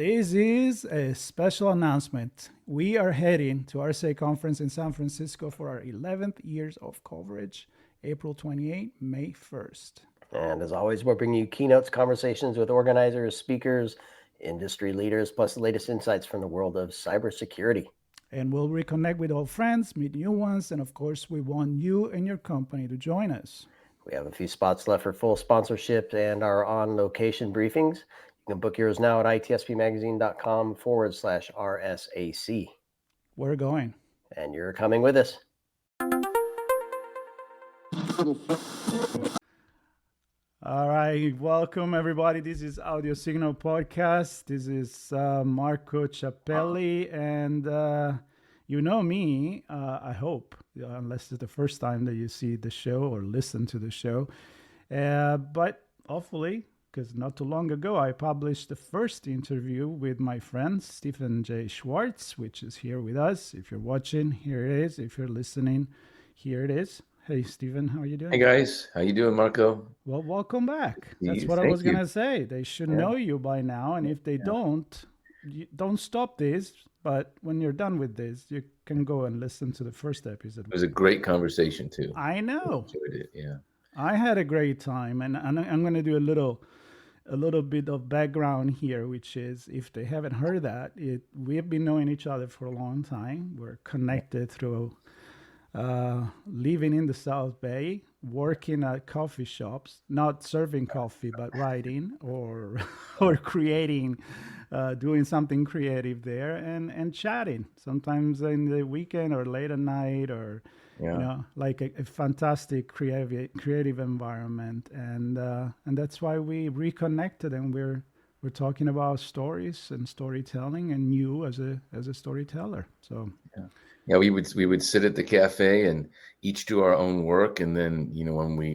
This is a special announcement. We are heading to RSA conference in San Francisco for our 11th years of coverage, April 28th, May 1st. And as always, we're bringing you keynotes, conversations with organizers, speakers, industry leaders, plus the latest insights from the world of cybersecurity. And we'll reconnect with old friends, meet new ones, and of course, we want you and your company to join us. We have a few spots left for full sponsorship and our on-location briefings. You can book yours now at itspmagazine.com/RSAC. We're going. And you're coming with us. All right, welcome everybody. This is Audio Signal Podcast. This is Marco Ciappelli, and you know me, I hope, unless it's the first time that you see the show or listen to the show. But hopefully, because not too long ago, I published the first interview with my friend, Stephen Jay Schwartz, which is here with us. If you're watching, here it is. If you're listening, here it is. Hey, Stephen, how are you doing? Hey, guys. How you doing, Marco? Well, welcome back. That's what I was going to say. They should know you by now. And if they don't stop this. But when you're done with this, you can go and listen to the first episode. It was a great conversation, too. I know. I enjoyed it, yeah. I had a great time. And I'm going to do a little bit of background here, which is, if they haven't heard that, we've been knowing each other for a long time. We're connected through living in the South Bay, working at coffee shops, not serving coffee, but writing or creating, doing something creative there, and chatting sometimes in the weekend or late at night, or like a fantastic creative environment, and that's why we reconnected, and we're talking about stories and storytelling, and you as a storyteller. So yeah, we would sit at the cafe and each do our own work, and then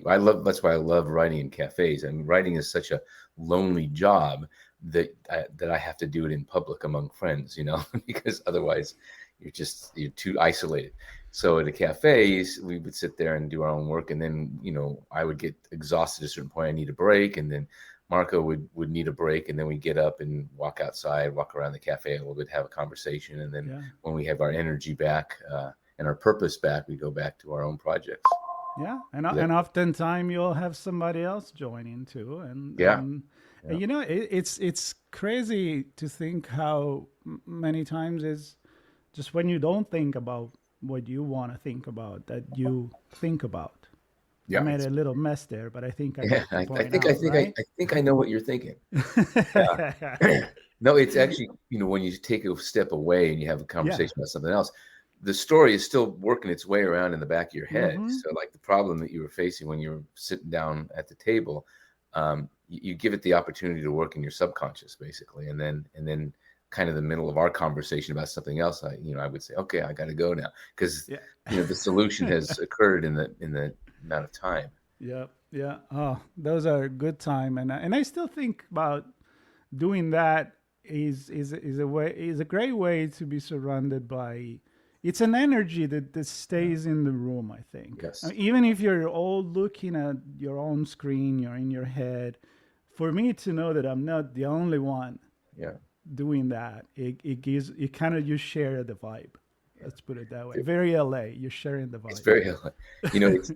that's why I love writing in cafes. I mean, writing is such a lonely job that I have to do it in public among friends, because otherwise you're too isolated. So at a cafe, we would sit there and do our own work, and then I would get exhausted at a certain point. I need a break, and then Marco would need a break, and then we get up and walk outside, walk around the cafe a little bit, have a conversation, and then when we have our energy back and our purpose back, we go back to our own projects. Yeah, and oftentimes you'll have somebody else join in too, and it's crazy to think how many times is just when you don't think about what you want to think about that you think about. Yeah, I made a little mess there, but I think I think I know what you're thinking. No, it's actually, when you take a step away and you have a conversation about something else, the story is still working its way around in the back of your head. Mm-hmm. So like the problem that you were facing when you were sitting down at the table, you give it the opportunity to work in your subconscious, basically. And then kind of the middle of our conversation about something else, I would say, okay, I got to go now, because the solution has occurred in the amount of time. Yeah. Oh, those are a good time, and I still think about doing that is a great way to be surrounded by. It's an energy that stays in the room, I think. Yes. Even if you're all looking at your own screen, you're in your head. For me to know that I'm not the only one doing that, it kind of, you share the vibe. Let's put it that way. Very LA. You're sharing the vibe. It's very LA.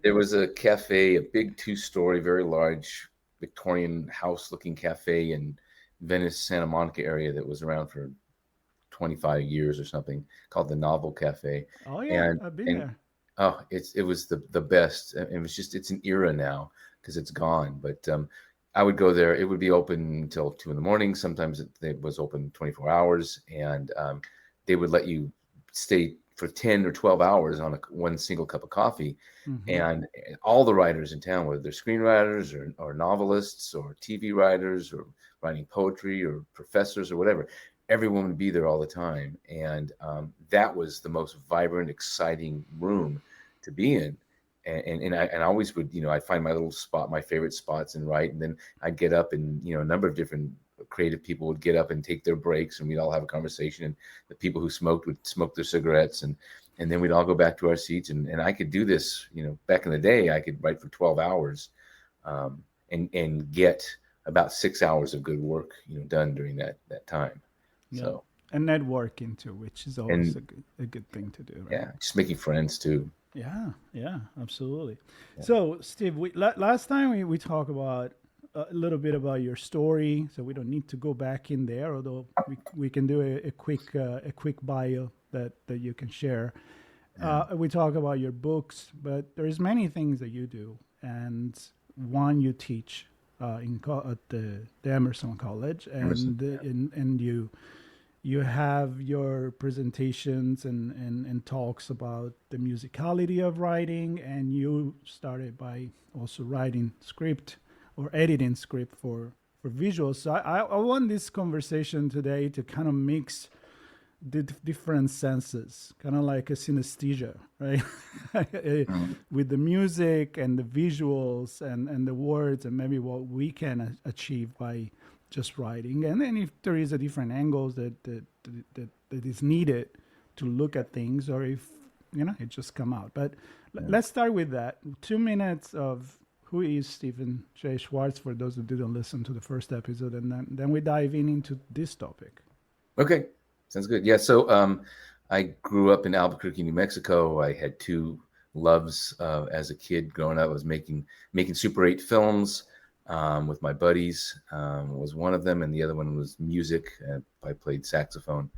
There was a cafe, a big 2-story, very large Victorian house-looking cafe in Venice, Santa Monica area that was around for 25 years or something, called the Novel Cafe. Oh yeah, I've been there. Oh, it was the best. It was it's an era now because it's gone. But I would go there. It would be open until 2 a.m. Sometimes it was open 24 hours, and they would let you stay for 10 or 12 hours on one single cup of coffee. Mm-hmm. And all the writers in town, whether they're screenwriters or novelists or TV writers or writing poetry or professors or whatever, everyone would be there all the time. And that was the most vibrant, exciting room to be in. And I always would, I'd find my little spot, my favorite spots, and write. And then I'd get up, and, a number of different creative people would get up and take their breaks, and we'd all have a conversation, and the people who smoked would smoke their cigarettes, and then we'd all go back to our seats, and I could do this, back in the day, I could write for 12 hours and get about 6 hours of good work, done during that time. Yeah. So, And networking too, which is always and a good thing to do, right? yeah, just making friends too. Yeah, yeah, absolutely. Yeah. So, Steve, last time we talked about a little bit about your story, so we don't need to go back in there, although we can do a quick bio that you can share. We talk about your books, but there's many things that you do, and one you teach at the Emerson College, Emerson. and you have your presentations and talks about the musicality of writing, and you started by also writing script or editing script for visuals. So I want this conversation today to kind of mix the different senses, kind of like a synesthesia, right? Mhm. With the music and the visuals and the words, and maybe what we can achieve by just writing. And then if there is a different angles that is needed to look at things, or if it just come out. But let's start with that. 2 minutes of who is Stephen Jay Schwartz for those that didn't listen to the first episode, and then we dive into this topic. Okay, sounds good. Yeah, so I grew up in Albuquerque, New Mexico. I had two loves as a kid growing up. I was making Super 8 films with my buddies. Was one of them, and the other one was music. I played saxophone.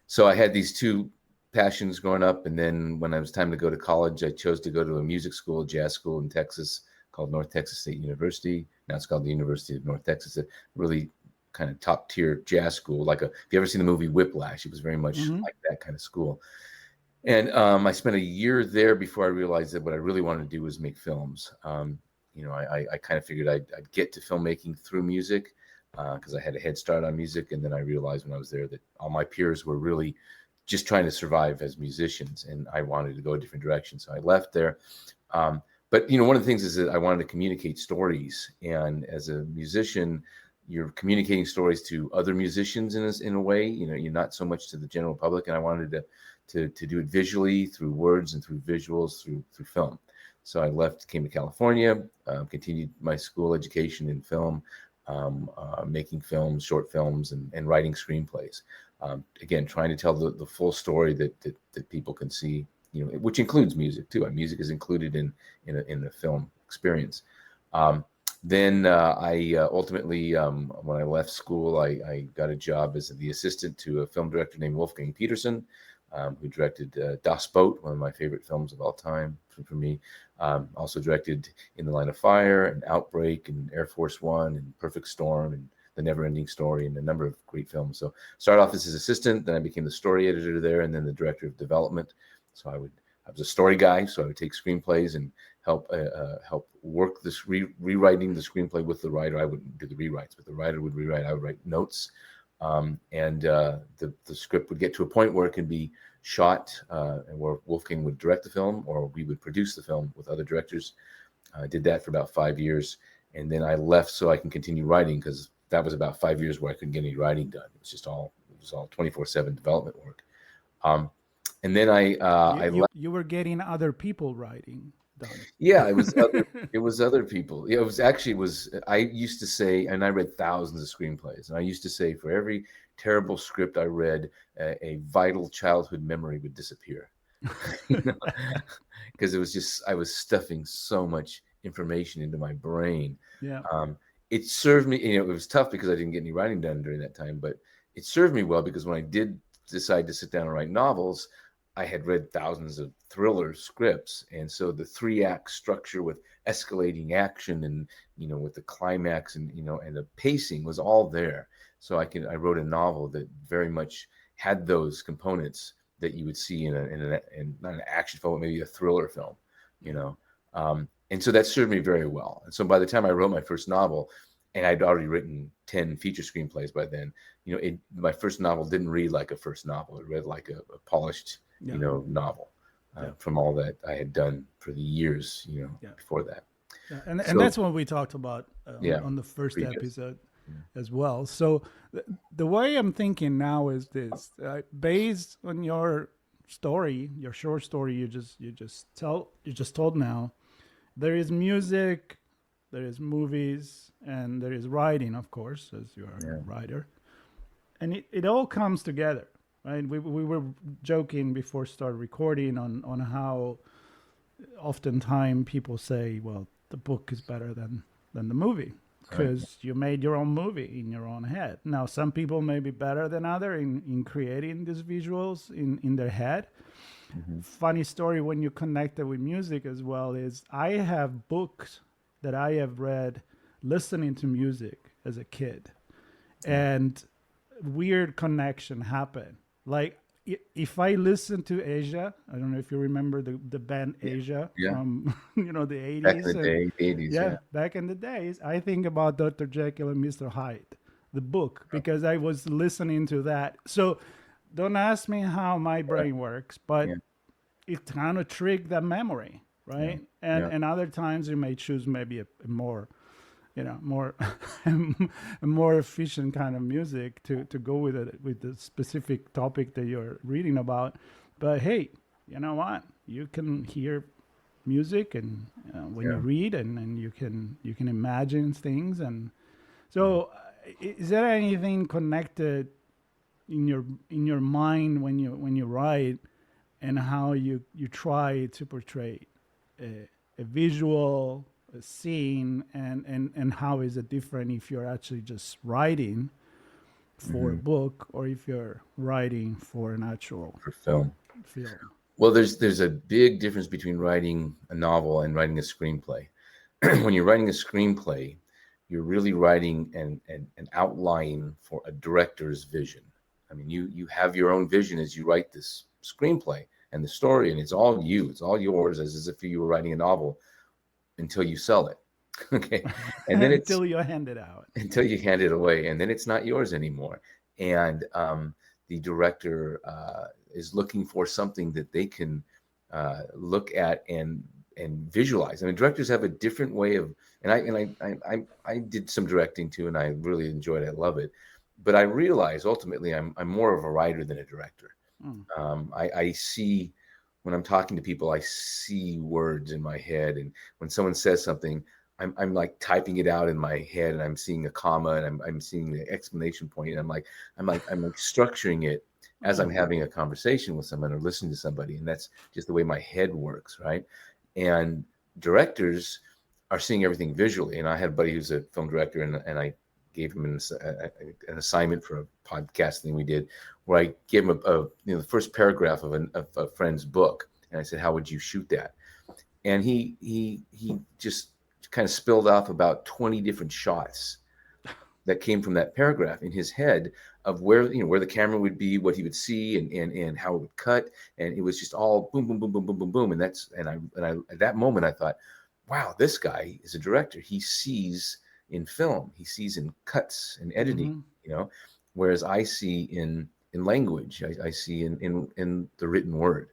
So I had these two passions growing up, and then when it was time to go to college, I chose to go to a music school, jazz school in Texas called North Texas State University. Now it's called the University of North Texas. A really kind of top tier jazz school. Like if you ever seen the movie Whiplash, it was very much like that kind of school. And I spent a year there before I realized that what I really wanted to do was make films. I kind of figured I'd get to filmmaking through music because I had a head start on music. And then I realized when I was there that all my peers were really just trying to survive as musicians, and I wanted to go a different direction. So I left there. But one of the things is that I wanted to communicate stories, and as a musician, you're communicating stories to other musicians in a way. You're not so much to the general public, and I wanted to do it visually through words and through visuals through film. So I left, came to California, continued my school education in film, making films, short films, and writing screenplays. Again, trying to tell the full story that people can see, which includes music too. Music is included in the film experience. Then I ultimately, when I left school, I got a job as the assistant to a film director named Wolfgang Peterson, who directed Das Boot, one of my favorite films of all time for me. Also directed In the Line of Fire and Outbreak and Air Force One and Perfect Storm and The Never-Ending Story and a number of great films. So started off as his assistant, then I became the story editor there, and then the director of development. So I was a story guy, so I would take screenplays and help work this rewriting the screenplay with the writer. I wouldn't do the rewrites, but the writer would rewrite. I would write notes, and the script would get to a point where it could be shot, and where Wolfgang would direct the film, or we would produce the film with other directors. I did that for about 5 years, and then I left so I can continue writing, because that was about 5 years where I couldn't get any writing done. It was all 24/7 development work. And then I left. You were getting other people writing done. Yeah, it was other people. Yeah, I used to say, and I read thousands of screenplays, and I used to say for every terrible script I read, a vital childhood memory would disappear. Because it was just, I was stuffing so much information into my brain. Yeah. It served me, it was tough because I didn't get any writing done during that time, but it served me well, because when I did decide to sit down and write novels, I had read thousands of thriller scripts. And so the 3-act structure with escalating action and, with the climax and, and the pacing was all there. So I wrote a novel that very much had those components that you would see in not an action film, but maybe a thriller film, and so that served me very well. And so by the time I wrote my first novel, and I'd already written 10 feature screenplays by then, my first novel didn't read like a first novel. It read like a polished, novel from all that I had done for the years, before that. Yeah. And that's what we talked about on the first episode as well. So the way I'm thinking now is this: based on your story, your short story you just told now, there is music, there is movies, and there is writing, of course, as you are a writer. and it all comes together, right? We were joking before start recording on how oftentimes people say, well, the book is better than the movie because you made your own movie in your own head. Now, some people may be better than other in creating these visuals in their head. Funny story when you connect it with music as well is I have books that I have read listening to music as a kid, and weird connection happened. Like if I listen to Asia, I don't know if you remember the band Asia Yeah. from the 80s. Back in the day, 80s. Yeah, Yeah. back in the days, I think about Dr. Jekyll and Mr. Hyde, the book, because I was listening to that. So don't ask me how my brain works, but Yeah. it kind of trigged that memory, right? And other times you may choose maybe a more, more a more efficient kind of music to go with it, with the specific topic that you're reading about. But hey, you know what? You can hear music and when you read, and you can imagine things. And so is there anything connected in your mind when you write, and how you try to portray a visual, a scene, and how is it different if you're actually just writing for a book or if you're writing for an actual For film. film? Well, there's a big difference between writing a novel and writing a screenplay. When you're writing a screenplay, you're really writing an outline for a director's vision. I mean, you have your own vision as you write this screenplay and the story, and it's all you. It's all yours, as if you were writing a novel until you sell it. Okay, and then until you hand it out, until you hand it away, and then it's not yours anymore. And the director is looking for something that they can look at and visualize. I mean, directors have a different way of, and I did some directing too, and I really enjoyed it. I love it. But I realize ultimately I'm more of a writer than a director. I see, when I'm talking to people, I see words in my head, and when someone says something, I'm like typing it out in my head, and I'm seeing a comma, and I'm seeing the exclamation point, and I'm like structuring it as I'm having a conversation with someone or listening to somebody, and that's just the way my head works, right? And directors are seeing everything visually. And I had a buddy who's a film director, and I gave him an assignment for a podcast thing we did, where I gave him the first paragraph of a friend's book, and I said, "How would you shoot that?" And he just kind of spilled off about 20 different shots that came from that paragraph in his head of where the camera would be, what he would see, and how it would cut, and it was just all boom, boom, boom, boom, boom, boom, boom. And I at that moment I thought, wow, this guy is a director. He sees in film, he sees in cuts and editing, whereas I see in language, I see in the written word.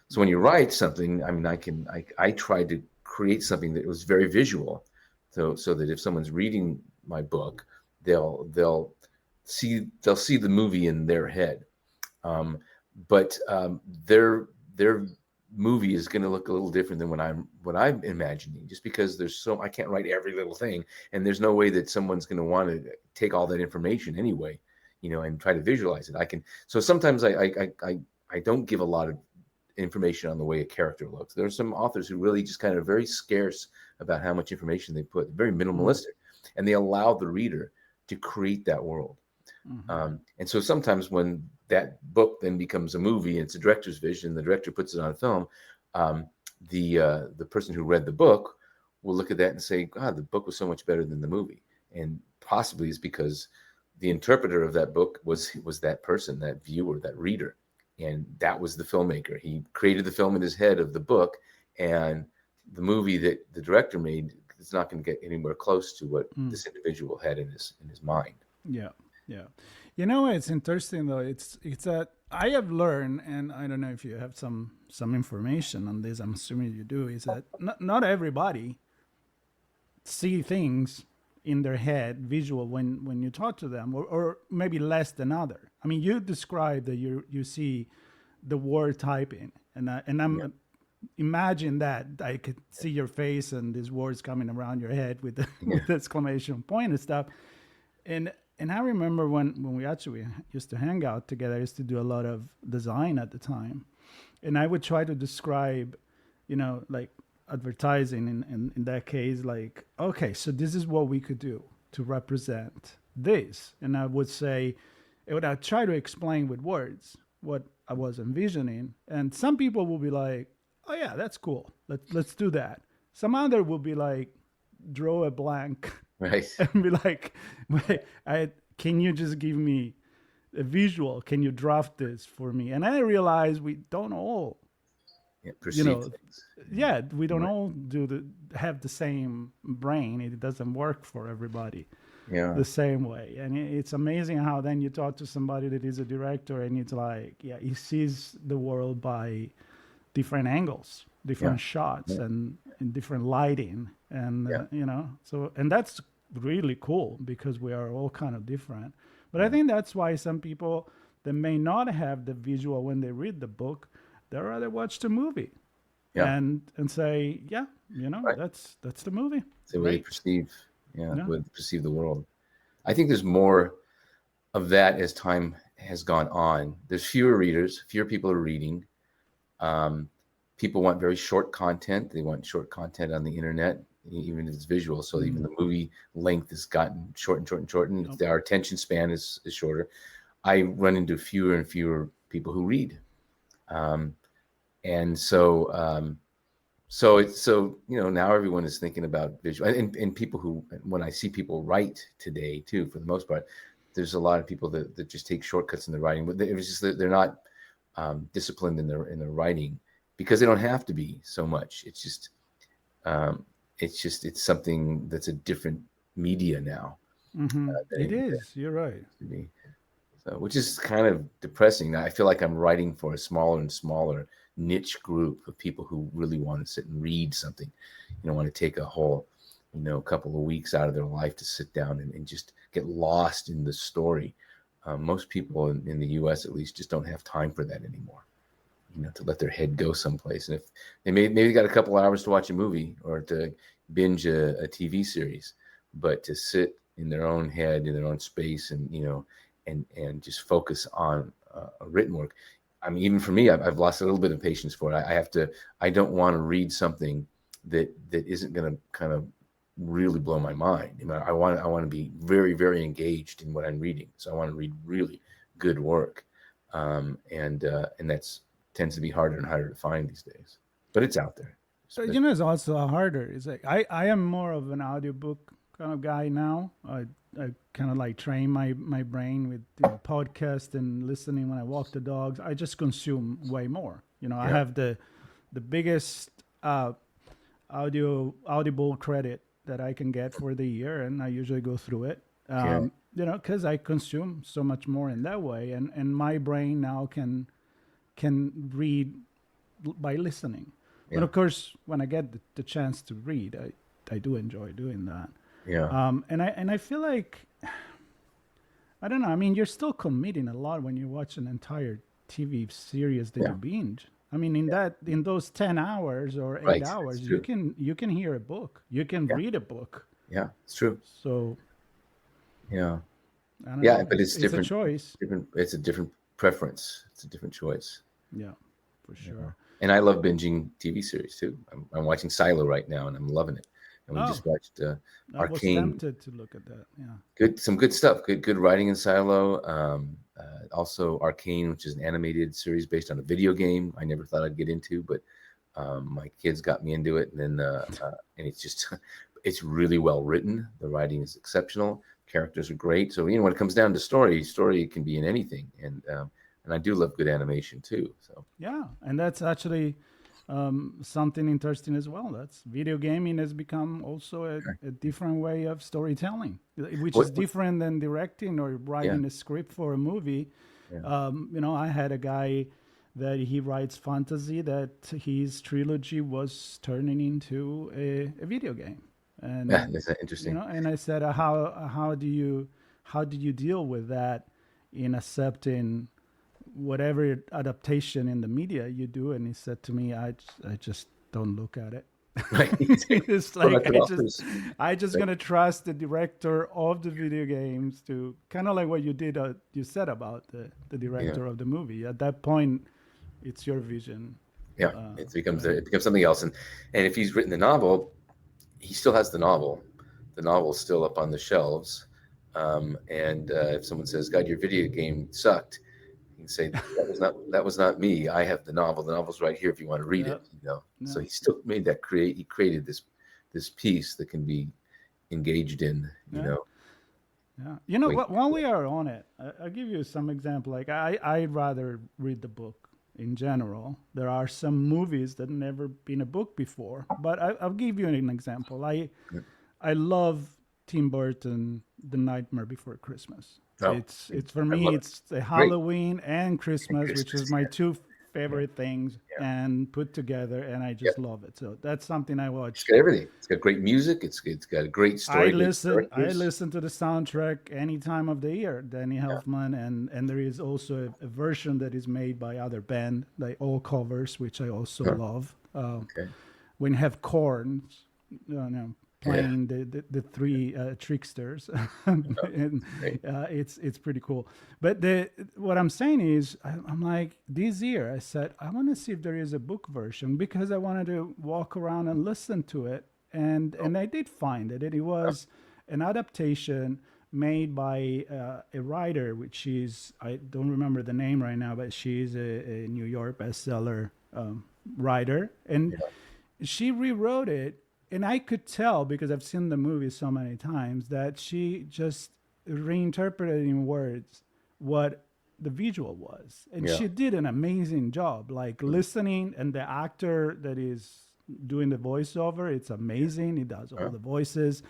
So when you write something, I mean, I tried to create something that was very visual, so that if someone's reading my book, they'll see the movie in their head, but their movie is going to look a little different than what I'm imagining, just because I can't write every little thing, and there's no way that someone's going to want to take all that information anyway, and try to visualize it. So sometimes I don't give a lot of information on the way a character looks. There are some authors who really just kind of very scarce about how much information they put, very minimalistic, and they allow the reader to create that world. And so sometimes when that book then becomes a movie, and it's a director's vision, the director puts it on film, the person who read the book will look at that and say, God, the book was so much better than the movie. And possibly it's because the interpreter of that book was that person, that viewer, that reader. And that was the filmmaker. He created the film in his head of the book, and the movie that the director made is not going to get anywhere close to what this individual had in his mind. Yeah. It's interesting though. It's that I have learned, and I don't know if you have some information on this. I'm assuming you do. Is that not everybody see things in their head, visual, when you talk to them, or maybe less than other. I mean, you described that you see the word typing, and I'm imagine that I could see your face and these words coming around your head with the exclamation point and stuff, and I remember when we actually used to hang out together, I used to do a lot of design at the time. And I would try to describe, like advertising in that case, like, okay, so this is what we could do to represent this. And I would say, I'd try to explain with words what I was envisioning. And some people will be like, oh yeah, that's cool. Let's do that. Some other will be like, draw a blank Right. and be like, wait, can you just give me a visual? Can you draft this for me? And I realized we don't all, Yeah, perceive things. we don't all have the same brain. It doesn't work for everybody Yeah. the same way. And it's amazing how then you talk to somebody that is a director and it's like, yeah, he sees the world by different angles, different shots, and in different lighting. And, and that's really cool because we are all kind of different. But I think that's why some people that may not have the visual when they read the book, they'd rather watch the movie and say, that's the movie. It's the way they perceive, perceive the world. I think there's more of that as time has gone on. There's fewer readers, fewer people are reading. People want very short content. They want short content on the internet, even if it's visual. So even the movie length has gotten shortened. Our attention span is shorter. I run into fewer and fewer people who read. And so now everyone is thinking about visual and people who, when I see people write today too, for the most part, there's a lot of people that just take shortcuts in their writing, but it was just that they're not disciplined in their writing because they don't have to be so much. It's just it's something that's a different media now. It is. You're right. So, which is kind of depressing. I feel like I'm writing for a smaller and smaller niche group of people who really want to sit and read something, want to take a whole, couple of weeks out of their life to sit down and just get lost in the story. Most people in the US at least just don't have time for that anymore, to let their head go someplace. And if they maybe got a couple hours to watch a movie or to binge a TV series, but to sit in their own head, in their own space and just focus on a written work. I mean, even for me, I've lost a little bit of patience for it. I don't want to read something that isn't going to kind of really blow my mind. I want to be very, very engaged in what I'm reading. So I want to read really good work. And that's tends to be harder and harder to find these days, but it's out there. So, it's also harder. It's like, I am more of an audiobook kind of guy now. I kind of like train my brain with podcast and listening when I walk the dogs. I just consume way more. I have the biggest audible credit that I can get for the year, and I usually go through it. Because I consume so much more in that way, and my brain now can read by listening. But of course, when I get the chance to read, I do enjoy doing that. And I feel like, I don't know. I mean, you're still committing a lot when you watch an entire TV series that you binge. I mean, in those 10 hours or 8 hours, you can hear a book. You can read a book. Yeah, it's true. So, I don't know. But it's different. It's a choice. It's a different preference. It's a different choice. Yeah, for sure. And I love binging TV series too. I'm watching Silo right now, and I'm loving it. And we just watched Arcane. I was tempted to look at that. Yeah. Some good stuff. Good writing in Silo. Also Arcane, which is an animated series based on a video game. I never thought I'd get into, but my kids got me into it. And then and it's just it's really well written. The writing is exceptional. Characters are great. So when it comes down to story can be in anything. And I do love good animation too. So and that's actually something interesting as well. That's video gaming has become also a different way of storytelling, which is different than directing or writing a script for a movie. I had a guy that he writes fantasy that his trilogy was turning into a video game. And that's interesting. And I said, how do you deal with that in accepting whatever adaptation in the media you do? And he said to me, I just don't look at it. Right. It's like Production offers. I just Right. gonna trust the director of the video games to kind of like what you did, you said about the Yeah. director of the movie. At that point, it's your vision, Yeah. uh, right? It becomes something else. And if he's written the novel, he still has the novel. The novel's still up on the shelves. And if someone says, "God, your video game sucked," you can say, that was not me. I have the novel. The novel's right here if you want to read Yeah, it. You know. So no, he still made that he created this piece that can be engaged in. You yeah. know. Yeah, you know Wait. what? While we are on it, I'll give you some example. Like I'd rather read the book in general. There are some movies that never been a book before, but I'll give you an example. I love Tim Burton, The Nightmare Before Christmas. Oh, It's for I me, love it. it's the Great. Halloween and And Christmas, which is Christmas. my Yeah. two Yeah. favorite things, Yeah. and put together, and I Yep. just love it. So that's something I It's watch. got everything. It's got great music. It's got a great story, great I characters. listen to the soundtrack any time of the year, Danny Yeah. Elfman, and there is also a version that is made by other band, like all covers, which I also Huh. love. Okay. When you have corns, Yeah. playing the three tricksters, and Great. it's pretty cool. But the what I'm saying is, I'm like this year I said I want to see if there is a book version because I wanted to walk around and listen to it, and I did find it. And it Huh. was an adaptation made by a writer, which is I don't remember the name right now, but she's a New York bestseller writer, and Yeah. she rewrote it, and I could tell because I've seen the movie so many times that she just reinterpreted in words what the visual was, and Yeah. she did an amazing job. Like listening, and the actor that is doing the voiceover, it's amazing. He does all Huh. the voices.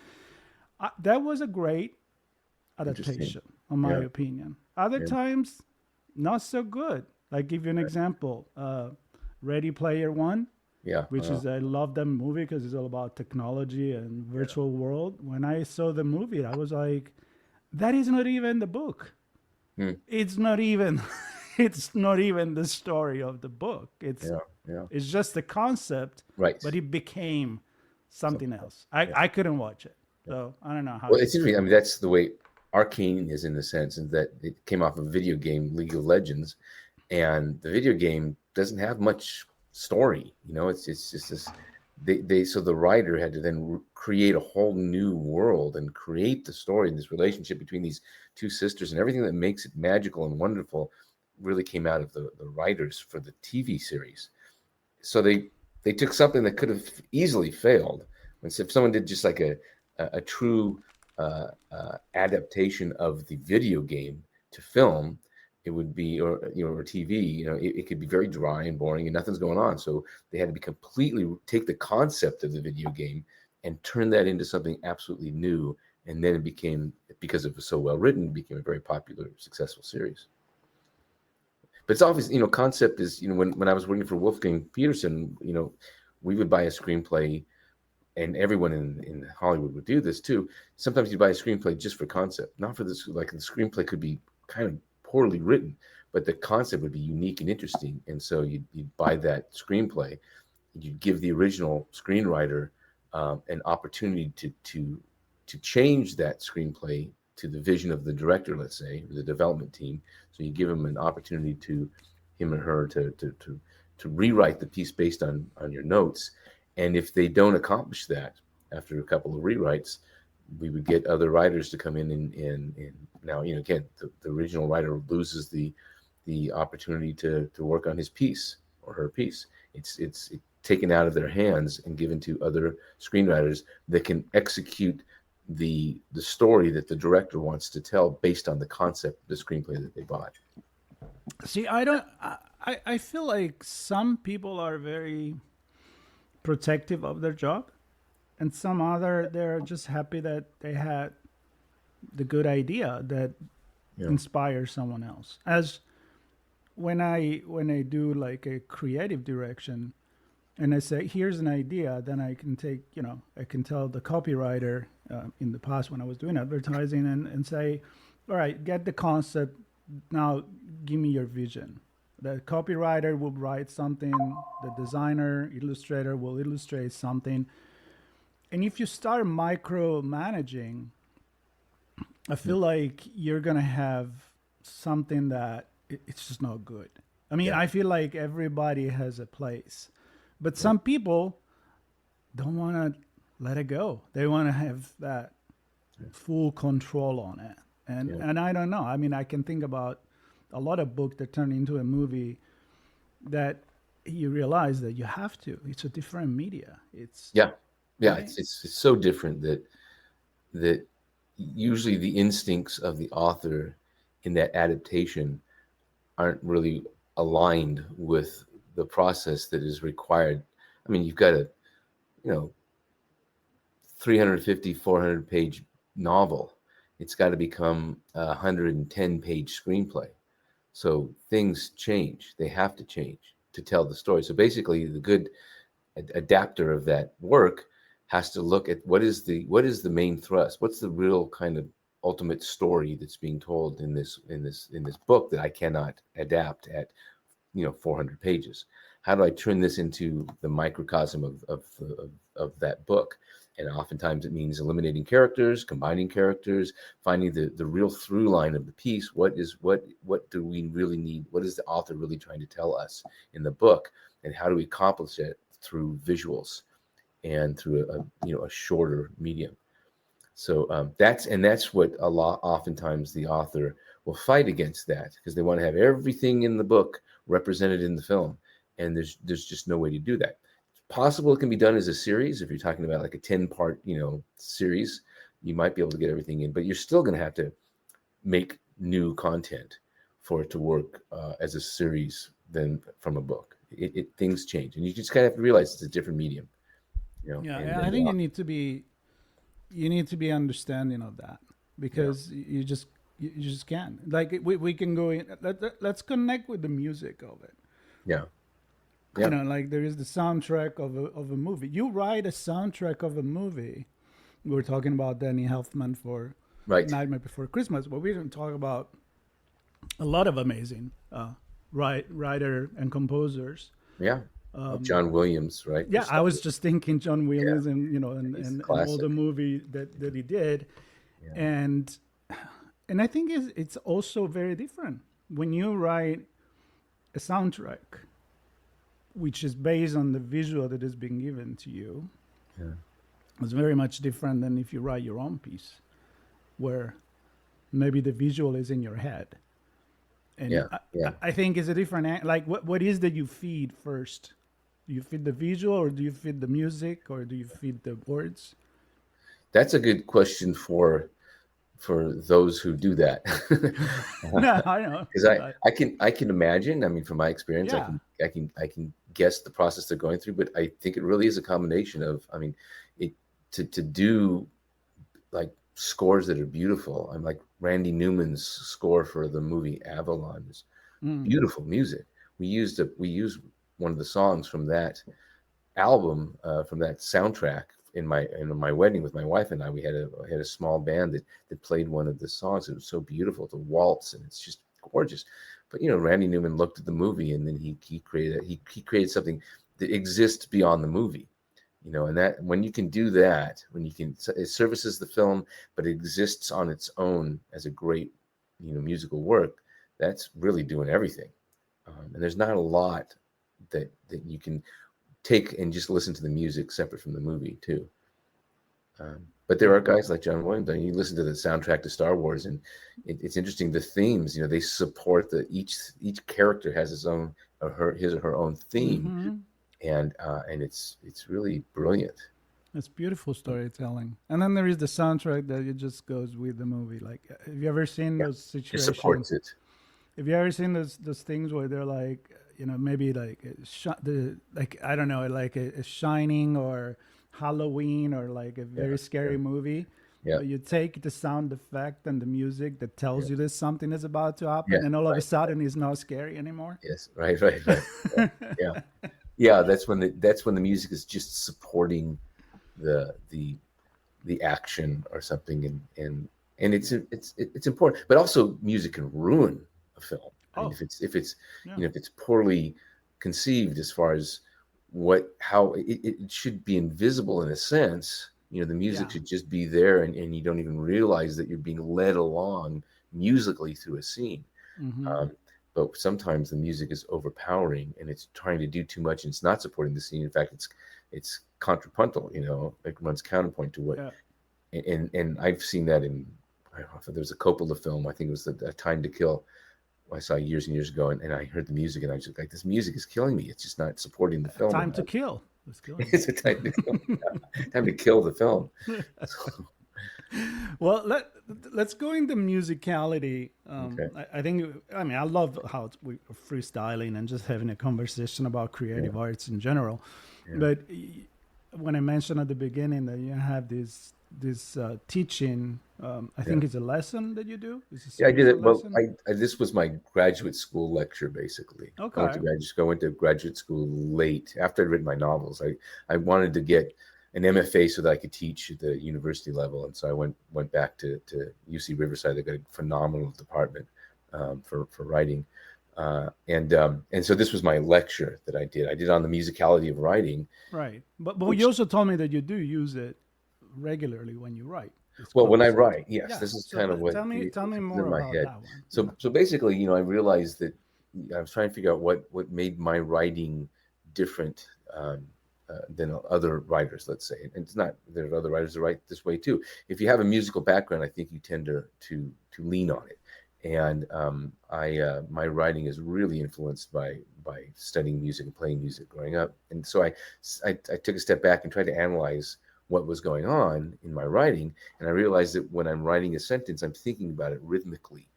That was a great Interesting. adaptation, in my Yeah. opinion. Other Yeah. times, not so good. Like give you an example, Ready Player One, Yeah. which is I love that movie because it's all about technology and virtual world. When I saw the movie, I was like, that is not even the book. Hmm. It's not even it's not even the story of the book. Yeah. Yeah. It's just the concept, Right. but it became something Something else. else. Yeah. I couldn't watch it. So I don't know how Well, you it's feel. interesting. I mean, that's the way Arcane is in the sense in that it came off of a video game, League of Legends, and the video game doesn't have much story. You know, it's just this. They so the writer had to then create a whole new world and create the story and this relationship between these two sisters and everything that makes it magical and wonderful really came out of the writers for the TV series. So they took something that could have easily failed. And so if someone did just like a true adaptation of the video game to film, it would be or TV. It could be very dry and boring and nothing's going on. So they had to be completely take the concept of the video game and turn that into something absolutely new. And then it became, because it was so well written, it became a very popular, successful series. But it's obvious, concept is, when I was working for Wolfgang Peterson, we would buy a screenplay, and everyone in Hollywood would do this too. Sometimes you buy a screenplay just for concept, not for this. Like the screenplay could be kind of poorly written, but the concept would be unique and interesting. And so you'd buy that screenplay, you'd give the original screenwriter an opportunity to change that screenplay to the vision of the director, let's say, or the development team. So you give him an opportunity him or her to rewrite the piece based on your notes. And if they don't accomplish that after a couple of rewrites, we would get other writers to come in and now, again, the original writer loses the opportunity to work on his piece or her piece. It's taken out of their hands and given to other screenwriters that can execute the story that the director wants to tell based on the concept of the screenplay that they bought. See, I don't. I feel like some people are very protective of their job, and some other they're just happy that they had the good idea that inspires someone else. As when I do like a creative direction, and I say here's an idea, then I can take I can tell the copywriter in the past when I was doing advertising and say, all right, get the concept, now give me your vision. The copywriter will write something, the designer, illustrator will illustrate something. And if you start micromanaging, I feel like you're going to have something that it's just not good. I mean, Yeah. I feel like everybody has a place, but some people don't want to let it go. They want to have that full control on it. And I don't know. I mean, I can think about a lot of books that turn into a movie that you realize that you have to. It's a different media. It's Yeah. Right. It's so different that usually the instincts of the author in that adaptation aren't really aligned with the process that is required. I mean, you've got a, 350, 400 page novel. It's got to become a 110 page screenplay. So things change. They have to change to tell the story. So basically, the good adapter of that work has to look at what is the main thrust. What's the real kind of ultimate story that's being told in this book that I cannot adapt at 400 pages. How do I turn this into the microcosm of that book? And oftentimes it means eliminating characters, combining characters, finding the real through line of the piece. What do we really need? What is the author really trying to tell us in the book? And how do we accomplish it through visuals and through a shorter medium? So that's what oftentimes the author will fight against, that because they want to have everything in the book represented in the film, and there's just no way to do that. It's possible it can be done as a series. If you're talking about like a 10-part series, you might be able to get everything in, but you're still going to have to make new content for it to work as a series than from a book. Things change, and you just kind of have to realize it's a different medium. Yeah, I think you need to be understanding of that, because you just can't. Like we can go in. Let's connect with the music of it. Yeah. Like there is the soundtrack of a movie. You write a soundtrack of a movie. We were talking about Danny Elfman for Nightmare Before Christmas, but we didn't talk about a lot of amazing writer and composers. Yeah. John Williams, right? Yeah, I was just thinking John Williams and all the movie that he did. Yeah. And I think it's also very different when you write a soundtrack which is based on the visual that is being given to you. Yeah. It's very much different than if you write your own piece, where maybe the visual is in your head. And I think it's a different, like what is that you feed first? Do you feed the visual, or do you feed the music, or do you feed the words? That's a good question for those who do that. No, I know. Because I can imagine. I mean, from my experience, I can guess the process they're going through. But I think it really is a combination of. I mean, to do like scores that are beautiful. I'm like Randy Newman's score for the movie Avalon is beautiful music. We used one of the songs from that album, from that soundtrack in my wedding with my wife and I. We had a small band that played one of the songs. It was so beautiful to waltz, and it's just gorgeous. But Randy Newman looked at the movie, and then he created something that exists beyond the movie. And that when you can do that, it services the film, but it exists on its own as a great, musical work, that's really doing everything. And there's not a lot that you can take and just listen to the music separate from the movie too. But there are guys like John Williams, and you listen to the soundtrack to Star Wars, and it's interesting. The themes, they support each character has his or her own theme. Mm-hmm. And it's really brilliant. It's beautiful storytelling. And then there is the soundtrack that it just goes with the movie. Like, have you ever seen those situations? It supports it. Have you ever seen those things where they're like, maybe like I don't know, like a Shining or Halloween or like a very scary movie. Yeah. You take the sound effect and the music that tells you that something is about to happen, and all of a sudden it's not scary anymore. Yes, right. Yeah. Yeah, that's when the music is just supporting the action or something, and it's important. But also, music can ruin a film. I mean, Oh, if it's yeah. if it's poorly conceived as far as how it should be invisible in a sense. The music Yeah. should just be there, and you don't even realize that you're being led along musically through a scene. Mm-hmm. Um, but sometimes the music is overpowering and it's trying to do too much and it's not supporting the scene. In fact, it's contrapuntal. It runs counterpoint to what. Yeah. And I've seen that in. I don't know if there was a Coppola film. I think it was A Time to Kill. I saw years and years ago, and I heard the music, and I was just like, "This music is killing me. It's just not supporting the film Time to enough." kill. Let's kill It's a time to kill. Time to kill the film. So, Well, let's go into musicality. okay. I think, I mean, I love how we are freestyling and just having a conversation about creative Yeah. arts in general. Yeah. But when I mentioned at the beginning that you have this teaching, I Yeah. think it's a lesson that you do. It's a Yeah, I did series of it. Well, lesson. this was my graduate school lecture, basically. Okay. I went to graduate school late after I'd written my novels. I wanted to get an MFA so that I could teach at the university level, and so I went back to UC Riverside. They got a phenomenal department for writing, and so this was my lecture that I did. I did on the musicality of writing. Right. But you Which, also told me that you do use it regularly when you write. It's well, when I concept. write, yes, Yeah. this is So kind of what tell me what's more in my about head. that one. Yeah. So basically, I realized that I was trying to figure out what made my writing different than other writers, let's say. And it's not, there are other writers that write this way too. If you have a musical background, I think you tend to lean on it. And my writing is really influenced by studying music and playing music growing up. And so I took a step back and tried to analyze what was going on in my writing. And I realized that when I'm writing a sentence, I'm thinking about it rhythmically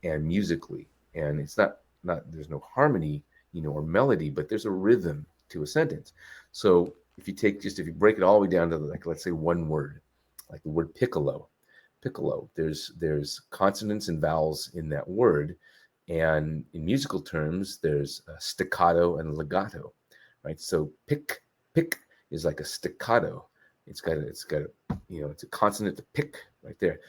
and musically. And it's not there's no harmony, or melody, but there's a rhythm to a sentence. So if you break it all the way down to, like, let's say one word, like the word piccolo. Piccolo, there's consonants and vowels in that word. And in musical terms, there's staccato and legato, right? So pick is like a staccato. It's a consonant to pick right there.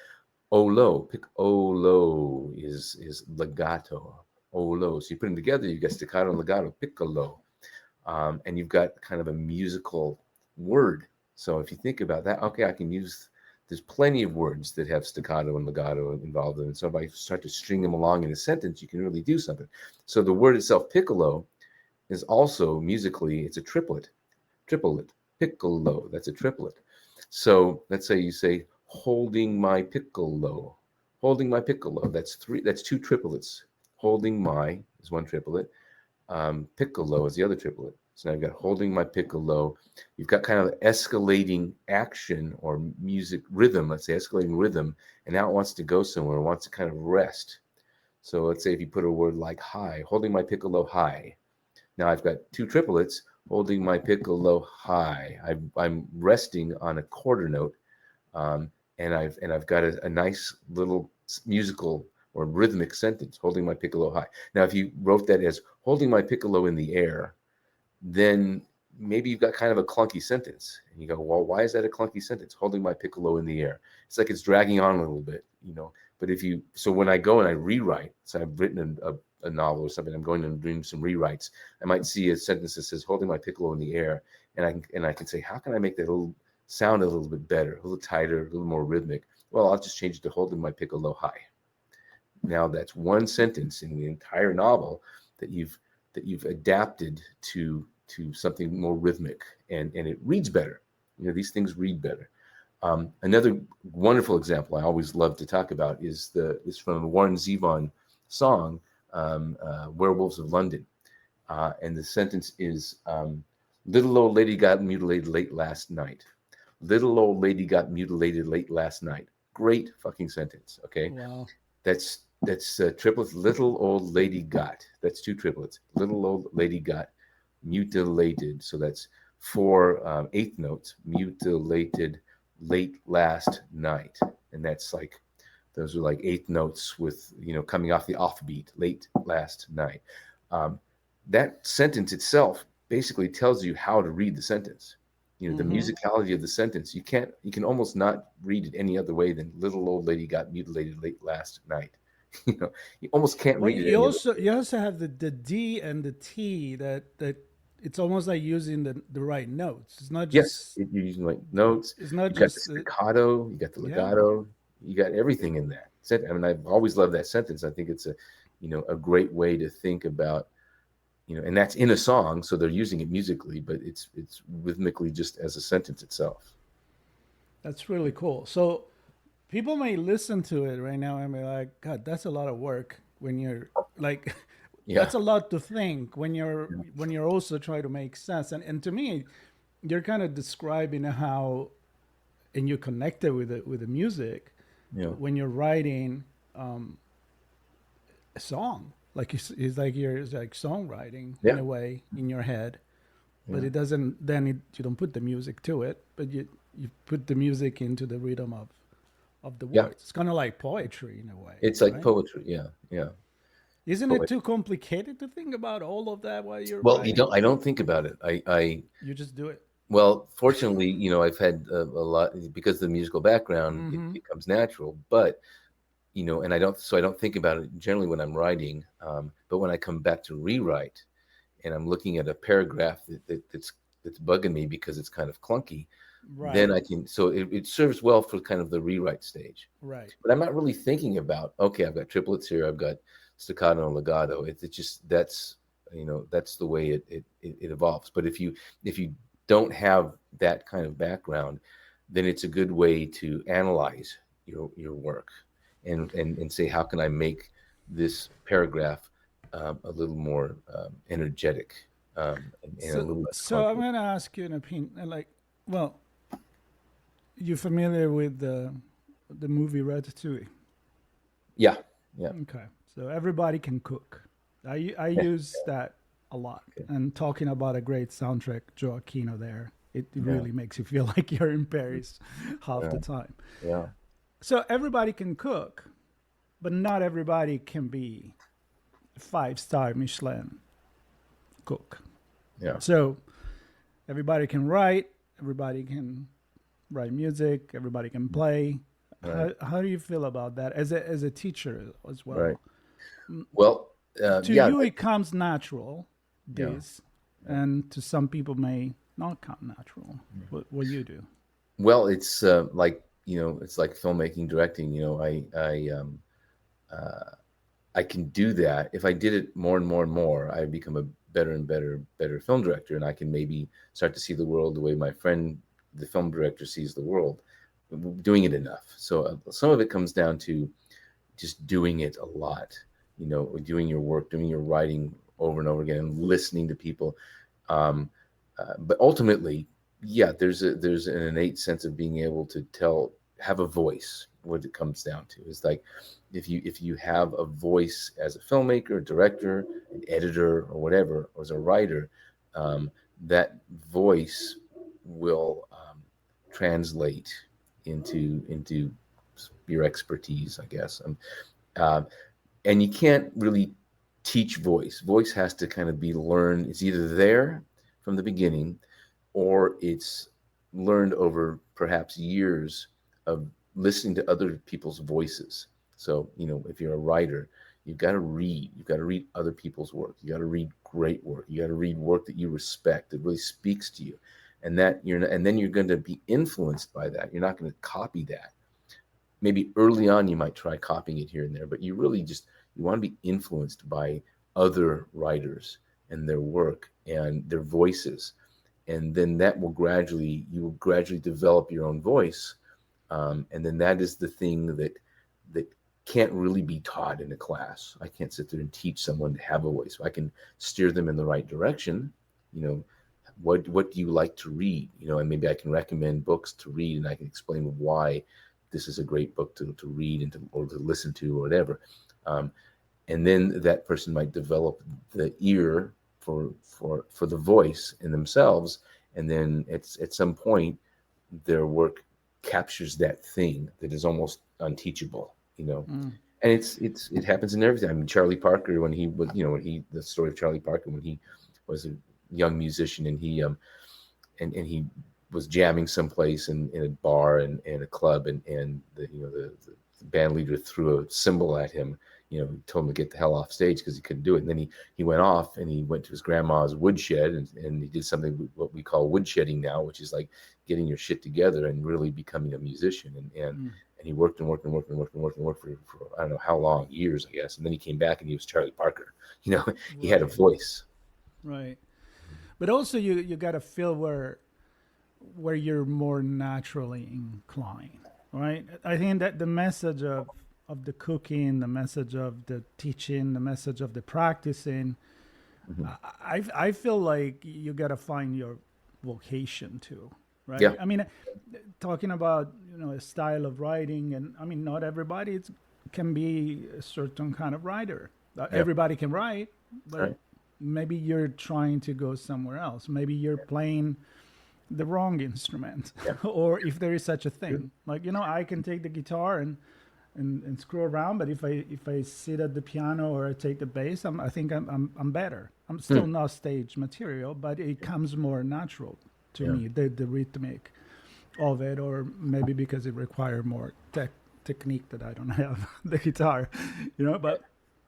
Olo, pick olo is legato. Olo. So you put them together, you get staccato and legato, piccolo. And you've got kind of a musical word. So if you think about that, okay, there's plenty of words that have staccato and legato involved in it. So if I start to string them along in a sentence, you can really do something. So the word itself, piccolo, is also musically, it's a triplet, piccolo, that's a triplet. So let's say you say, holding my piccolo, that's two triplets. Holding my is one triplet. Piccolo is the other triplet. So now you've got holding my piccolo. You've got kind of escalating action or music rhythm, let's say escalating rhythm, and now it wants to go somewhere, it wants to kind of rest. So let's say if you put a word like high, holding my piccolo high. Now I've got two triplets, holding my piccolo high. I'm resting on a quarter note, and I've got a nice little musical or rhythmic sentence, holding my piccolo high. Now, if you wrote that as holding my piccolo in the air, then maybe you've got kind of a clunky sentence. And you go, well, why is that a clunky sentence? Holding my piccolo in the air. It's like it's dragging on a little bit, But so when I go and I rewrite, so I've written a novel or something, I'm going and doing some rewrites, I might see a sentence that says holding my piccolo in the air. And I can say, how can I make that sound a little bit better, a little tighter, a little more rhythmic? Well, I'll just change it to holding my piccolo high. Now that's one sentence in the entire novel that you've adapted to something more rhythmic, and it reads better. These things read better. Another wonderful example I always love to talk about is from the Warren Zevon song, Werewolves of London. And the sentence is, little old lady got mutilated late last night. Little old lady got mutilated late last night. Great fucking sentence, okay? Wow. That's triplets. Little old lady got. That's two triplets. Little old lady got mutilated. So that's 4 eighth notes. Mutilated late last night, and that's like those are like eighth notes with coming off the offbeat. Late last night. That sentence itself basically tells you how to read the sentence. The musicality of the sentence. You can almost not read it any other way than little old lady got mutilated late last night. You almost can't Well, read it any other way. you also have the D and the T that it's almost like using the right notes. Yes, you're using like notes. It's not You got the just staccato, you got the yeah. legato, you got everything in that. I mean, I've always loved that sentence. I think it's a great way to think about, and that's in a song, so they're using it musically, but it's rhythmically just as a sentence itself. That's really cool. So people may listen to it right now and be like, God, that's a lot of work when you're like Yeah, that's a lot to think when you're also trying to make sense. And to me, you're kind of describing how and you connect it with the music yeah, when you're writing a song. Like it's like songwriting in yeah, a way in your head, but yeah, it doesn't. Then you don't put the music to it, but you put the music into the rhythm of the yeah. words. It's kind of like poetry in a way, It's like right? poetry. Yeah, yeah. Isn't it Poetry. too complicated to think about all of that while you're Well, you writing? don't. I don't think about it. You just do it. Well, fortunately, I've had a lot because of the musical background. It comes natural, but and I don't think about it generally when I'm writing. But when I come back to rewrite, and I'm looking at a paragraph that's bugging me because it's kind of clunky, then Right, I can. So it serves well for kind of the rewrite stage. right. But I'm not really thinking about, okay, I've got triplets here, I've got staccato and legato. It's just that's the way it evolves. But if you don't have that kind of background, then it's a good way to analyze your work and say, how can I make this paragraph a little more energetic, and a So, little less so I'm clunky. gonna ask you an opinion. Like, well, you familiar with the movie Ratatouille? Yeah, yeah, Okay, so everybody can cook. I yeah, use that a lot. okay, And talking about a great soundtrack, Joaquino there, it yeah, really makes you feel like you're in Paris half yeah, the time. yeah, So everybody can cook, but not everybody can be a 5-star Michelin cook. yeah. So everybody can write, everybody can write music, everybody can play. Right, How do you feel about that as a teacher as right. well? Well, To yeah, you, it comes natural, yeah, this, yeah. and to some people may not come natural. What you do? Well, it's like it's like filmmaking, directing. Uh, I can do that if I did it more and more and more. I become a better and better film director, and I can maybe start to see the world the way my friend, the film director, sees the world. Doing it enough. So some of it comes down to just doing it a lot. Doing your work, doing your writing over and over again, and listening to people. Um, but ultimately, yeah, there's an innate sense of being able to have a voice. What it comes down to is like if you have a voice as a filmmaker, director, an editor, or whatever, or as a writer, um, that voice will translate into your expertise, I guess. Um, and you can't really teach voice. Voice has to kind of be learned. It's either there from the beginning, or it's learned over perhaps years of listening to other people's voices. So, if you're a writer, you've got to read. You've got to read other people's work. You got to read great work. You got to read work that you respect, that really speaks to you, and then you're going to be influenced by that. You're not going to copy that. Maybe early on you might try copying it here and there, but you want to be influenced by other writers and their work and their voices, and then you will gradually develop your own voice, and then that is the thing that can't really be taught in a class. I can't sit there and teach someone to have a voice. I can steer them in the right direction. You know, what do you like to read? And maybe I can recommend books to read, and I can explain why this is a great book to read or to listen to or whatever. Um, and then that person might develop the ear for the voice in themselves, and then at some point their work captures that thing that is almost unteachable. Mm. And it happens in everything. I mean, Charlie Parker, when he was, the story of Charlie Parker when he was a young musician, and he was jamming someplace in a bar and a club, and the band leader threw a cymbal at him, told him to get the hell off stage because he couldn't do it. And then he went off and he went to his grandma's woodshed and he did something what we call woodshedding now, which is like getting your shit together and really becoming a musician. And he worked and worked and worked and worked and worked and worked for I don't know how long, years, I guess. And then he came back and he was Charlie Parker. He had a voice. Right. But also you got to feel where you're more naturally inclined, right? I think that the message of the cooking, the message of the teaching, the message of the practicing, I feel like you got to find your vocation too, right? Yeah. I mean, talking about, a style of writing, and I mean, not everybody can be a certain kind of writer. Everybody can write, but maybe you're trying to go somewhere else. Maybe you're playing the wrong instrument, or if there is such a thing. Like, I can take the guitar and screw around, but if I sit at the piano or I take the bass, I think I'm better. I'm still not stage material, but it comes more natural to me, the rhythmic of it, or maybe because it requires more technique that I don't have, the guitar, but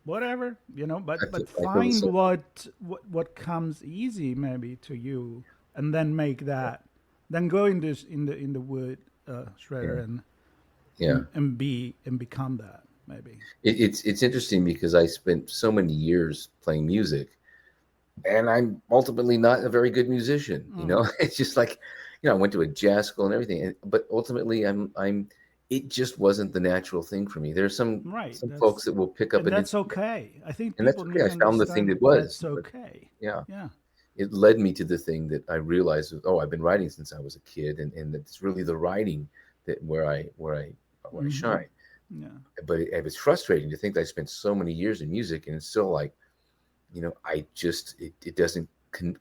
whatever, but find what comes easy maybe to you, and then make that, then go in the wood shredder and become that maybe. It's interesting because I spent so many years playing music, and I'm ultimately not a very good musician. It's just like, I went to a jazz school and everything, but ultimately it just wasn't the natural thing for me. There's some folks that will pick up and that's okay. I think and that's okay. I found the thing that was. That's okay. Yeah. It led me to the thing that I realized, I've been writing since I was a kid, and it's really the writing that where I shine. Yeah. But it was frustrating to think that I spent so many years in music, and it's still like, it doesn't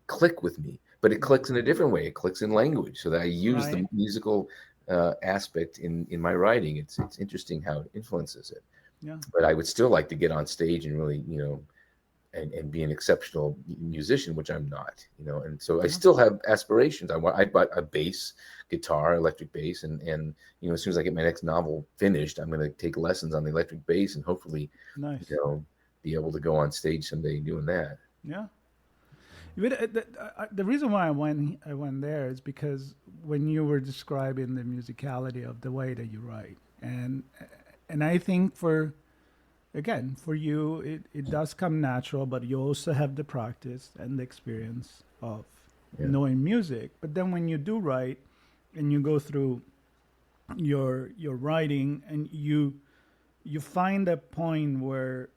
click with me. But it clicks in a different way. It clicks in language, so that I use the musical aspect in my writing. It's interesting how it influences it. Yeah. But I would still like to get on stage and really, and be an exceptional musician, which I'm not, and so I still have aspirations. I bought a bass guitar, electric bass, and as soon as I get my next novel finished, I'm going to take lessons on the electric bass and hopefully, be able to go on stage someday doing that. Yeah. The reason why I went there is because when you were describing the musicality of the way that you write, and I think for you it does come natural, but you also have the practice and the experience of knowing music. But then when you do write and you go through your writing and you find a point where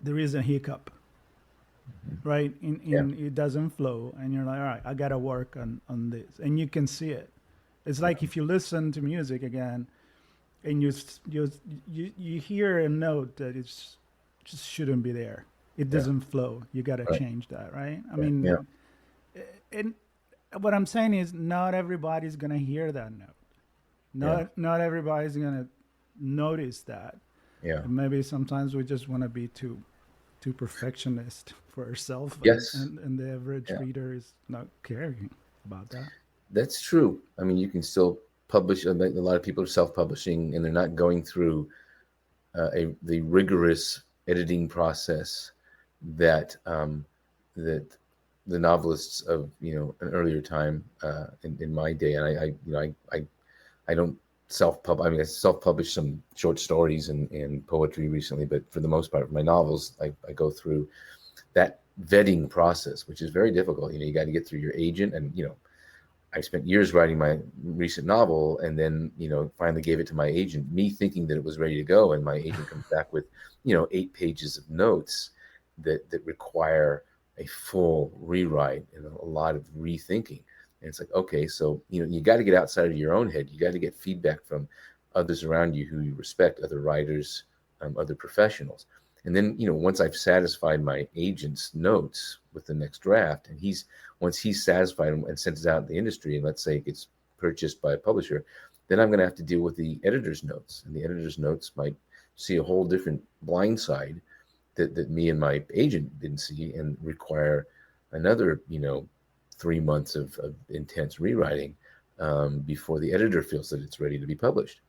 there is a hiccup, right? It doesn't flow, and you're like, all right, I gotta work on this, and you can see it. It's like if you listen to music again, and you hear a note that it's just shouldn't be there. It doesn't flow. You gotta change that, right? I mean, and what I'm saying is, not everybody's gonna hear that note. Not everybody's gonna notice that. Yeah. And maybe sometimes we just want to be too perfectionist for ourselves. Yes. And the average reader is not caring about that. That's true. I mean, you can still publish. A lot of people are self-publishing, and they're not going through the rigorous editing process that that the novelists of an earlier time in my day. And I don't self-publish. I mean, I self-published some short stories and poetry recently, but for the most part, my novels, I go through that vetting process, which is very difficult. You got to get through your agent, and I spent years writing my recent novel, and then finally gave it to my agent, me thinking that it was ready to go, and my agent comes back with 8 pages of notes that require a full rewrite and a lot of rethinking. And it's like, okay, so you got to get outside of your own head. You got to get feedback from others around you who you respect, other writers, other professionals. And then once I've satisfied my agent's notes with the next draft, and once he's satisfied and sends it out in the industry, and let's say it gets purchased by a publisher, then I'm going to have to deal with the editor's notes, and the editor's notes might see a whole different blind side that me and my agent didn't see, and require another 3 months of intense rewriting before the editor feels that it's ready to be published.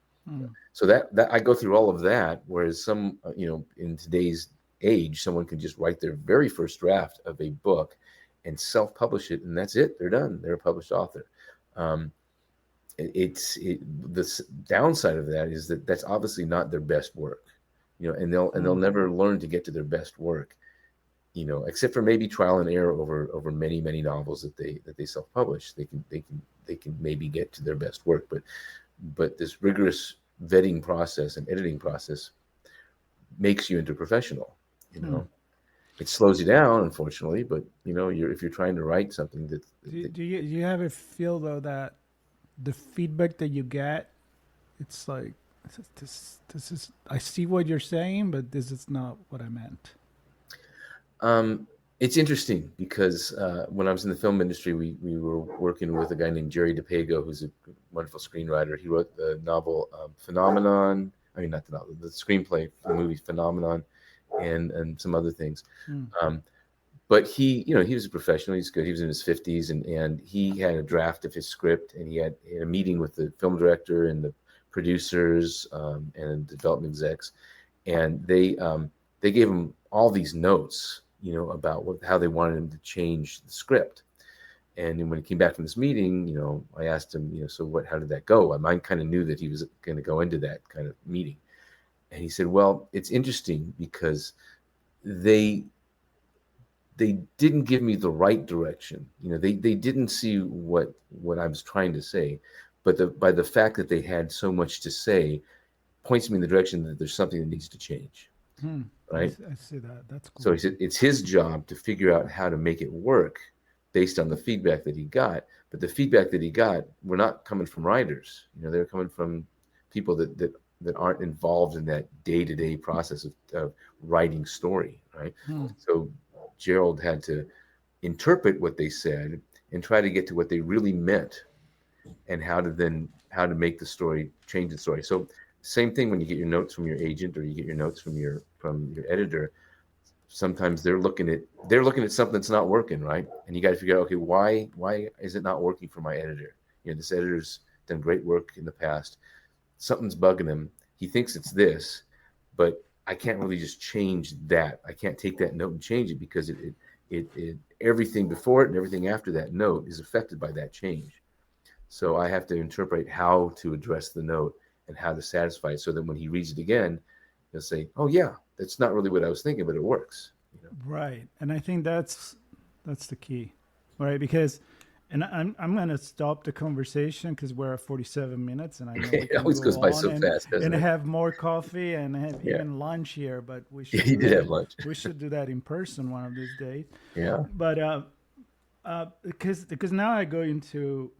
So that I go through all of that, whereas some, in today's age, someone can just write their very first draft of a book and self-publish it, and that's it. They're done. They're a published author. The downside of that is that that's obviously not their best work, and they'll never learn to get to their best work, except for maybe trial and error over many, many novels that they self-publish. They can maybe get to their best work, but this rigorous vetting process and editing process makes you into a professional. It slows you down, unfortunately, but if you're trying to write something that do you ever feel though that the feedback that you get, it's like, this is, I see what you're saying, but this is not what I meant? It's interesting because when I was in the film industry, we were working with a guy named Jerry DePago, who's a wonderful screenwriter. He wrote the novel Phenomenon. I mean, not the novel, the screenplay for the movie Phenomenon, and some other things. But he was a professional. He's good. He was in his 50s, and he had a draft of his script, and he had a meeting with the film director and the producers and development execs, and they gave him all these notes, about how they wanted him to change the script. And then when he came back from this meeting, I asked him, so how did that go? I kind of knew that he was going to go into that kind of meeting. And he said, well, it's interesting because they didn't give me the right direction. They didn't see what I was trying to say, but by the fact that they had so much to say points me in the direction that there's something that needs to change. Right? I see that. That's cool. So he said it's his job to figure out how to make it work based on the feedback that he got. But the feedback that he got were not coming from writers. They're coming from people that aren't involved in that day-to-day process of writing story, right? So Gerald had to interpret what they said and try to get to what they really meant, and how to make the story, change the story. So same thing when you get your notes from your agent or you get your notes from your editor. Sometimes they're looking at something that's not working, right? And you got to figure out, okay, why is it not working for my editor? This editor's done great work in the past. Something's bugging him. He thinks it's this, but I can't really just change that. I can't take that note and change it because it everything before it and everything after that note is affected by that change. So I have to interpret how to address the note and how to satisfy it, so that when he reads it again, he'll say, "Oh yeah, that's not really what I was thinking, but it works." Right, and I think that's the key, right? Because, and I'm gonna stop the conversation because we're at 47 minutes, and I know it always goes by so fast, doesn't and it? have more coffee and have even lunch here, but we should. You did have lunch. We should do that in person one of these days. Yeah. But because now I go into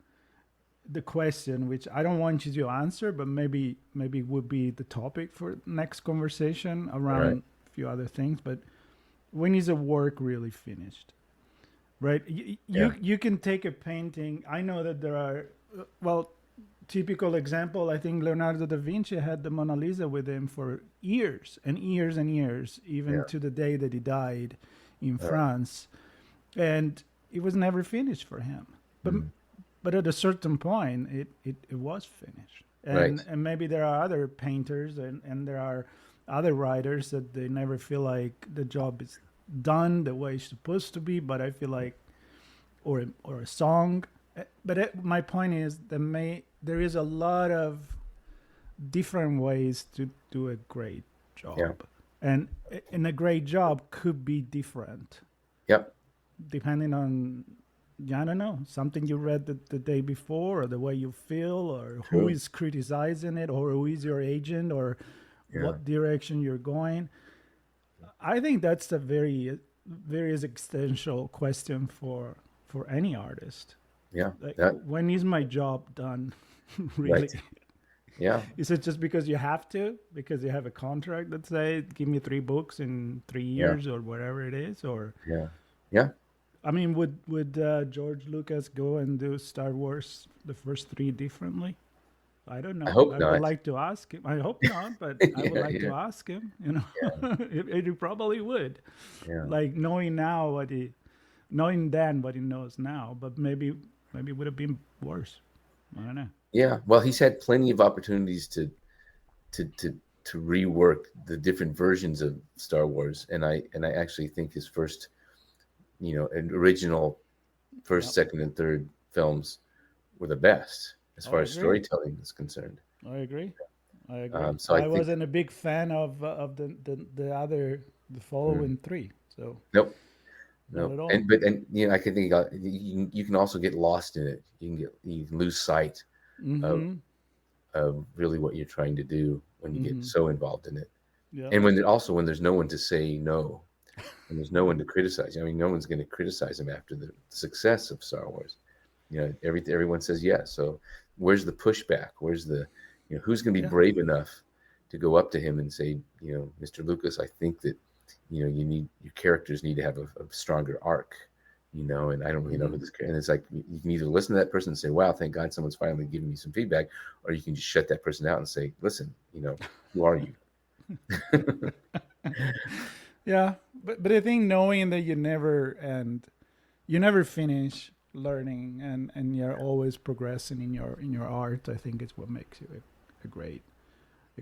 the question, which I don't want you to answer, but maybe would be the topic for next conversation around a few other things. But when is a work really finished, right? You can take a painting. I know that there are, typical example, I think Leonardo da Vinci had the Mona Lisa with him for years and years and years, even to the day that he died in France. And it was never finished for him. But at a certain point, it was finished. And maybe there are other painters and there are other writers that they never feel like the job is done the way it's supposed to be. But I feel like, or a song. But my point is that there is a lot of different ways to do a great job. Yeah. And a great job could be different. Yep. Depending on, I don't know, something you read the day before, or the way you feel, or who is criticizing it, or who is your agent, or what direction you're going. I think that's a very, very existential question for any artist. Yeah. Like, when is my job done? Really? Right. Yeah. Is it just because you have to, because you have a contract that says, give me 3 books in 3 years or whatever it is? Or I mean, would George Lucas go and do Star Wars, the first 3 differently? I don't know. I hope not. would like to ask him. I hope not, but I would like to ask him. He probably would. Yeah. Like knowing then what he knows now, but maybe it would have been worse. I don't know. Yeah. Well, he's had plenty of opportunities to to rework the different versions of Star Wars, and I actually think his first, original first, second, and third films were the best as far as storytelling is concerned. I agree. I agree. So I think, wasn't a big fan of the following three. So nope. not at all. And I can think you can also get lost in it. You can lose sight of really what you're trying to do when you get so involved in it. Yeah. And when there's no one to say no, and there's no one to criticize. I mean, no one's going to criticize him after the success of Star Wars. Everyone says yes. So where's the pushback? Where's the, who's going to be brave enough to go up to him and say, Mr. Lucas, I think that, your characters need to have a stronger arc, and I don't really know who this character. And it's like, you can either listen to that person and say, wow, thank God someone's finally giving me some feedback, or you can just shut that person out and say, listen, who are you? Yeah, but I think knowing that you never finish learning, and you're always progressing in your art, I think it's what makes you a great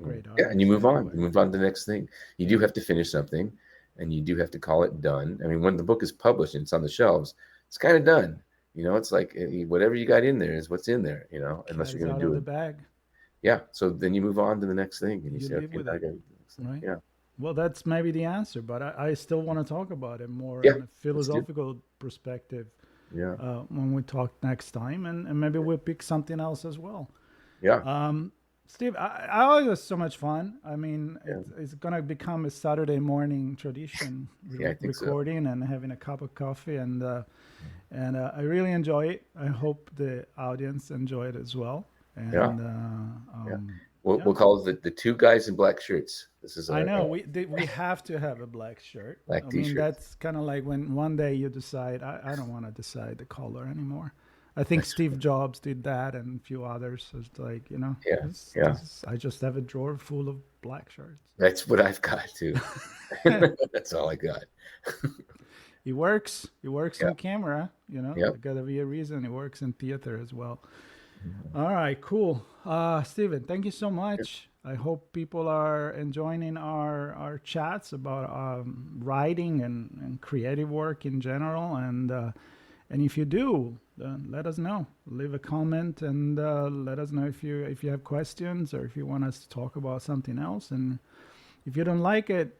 artist. Yeah, and you move on. You move on to the next thing. You do have to finish something, and you do have to call it done. I mean, when the book is published and it's on the shelves, it's kind of done. It's like whatever you got in there is what's in there. Unless you're going to do it. The bag. Yeah. So then you move on to the next thing, and you say, okay, right? Yeah. Well, that's maybe the answer, but I still want to talk about it more in a philosophical perspective. Yeah. When we talk next time, and maybe we'll pick something else as well. Yeah. Steve, I always was so much fun. I mean, it's gonna become a Saturday morning tradition, recording and having a cup of coffee, and I really enjoy it. I hope the audience enjoy it as well. And, We'll call it the two guys in black shirts. This is. I know we have to have a black shirt. Black T-shirt. I mean, that's kind of like when one day you decide I don't want to decide the color anymore. I think Steve Jobs did that, and a few others. It's like, I just have a drawer full of black shirts. That's what I've got too. That's all I got. It works. It works on camera. There's got to be a reason. It works in theater as well. All right, cool. Stephen, thank you so much. I hope people are enjoying our chats about writing and creative work in general. And if you do, let us know. Leave a comment and let us know if you have questions or if you want us to talk about something else. And if you don't like it,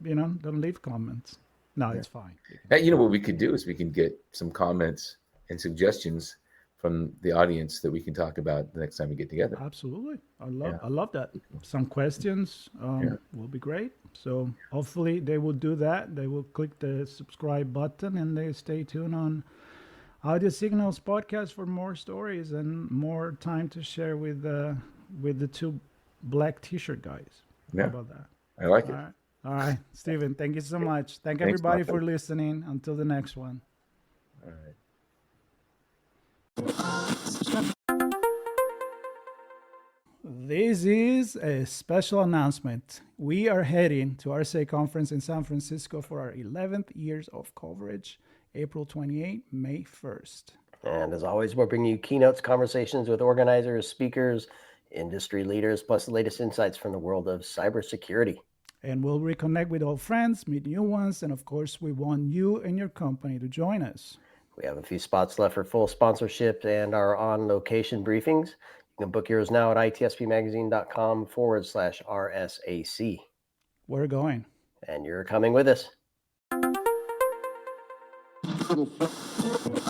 don't leave comments. No, it's fine. What we could do is we can get some comments and suggestions from the audience that we can talk about the next time we get together. Absolutely. I love that. Some questions will be great. So hopefully they will do that. They will click the subscribe button and they stay tuned on Audio Signals podcast for more stories and more time to share with the two black t-shirt guys. Yeah. How about that? I like it. All right. Stephen, thank you so much. Thanks everybody for listening. Until the next one. All right. This is a special announcement. We are heading to RSA conference in San Francisco for our 11th years of coverage, April 28, May 1st. And as always, we're bringing you keynotes, conversations with organizers, speakers, industry leaders, plus the latest insights from the world of cybersecurity. And we'll reconnect with old friends, meet new ones, and of course, we want you and your company to join us. We have a few spots left for full sponsorship and our on-location briefings. You can book yours now at itspmagazine.com/RSAC. We're going. And you're coming with us.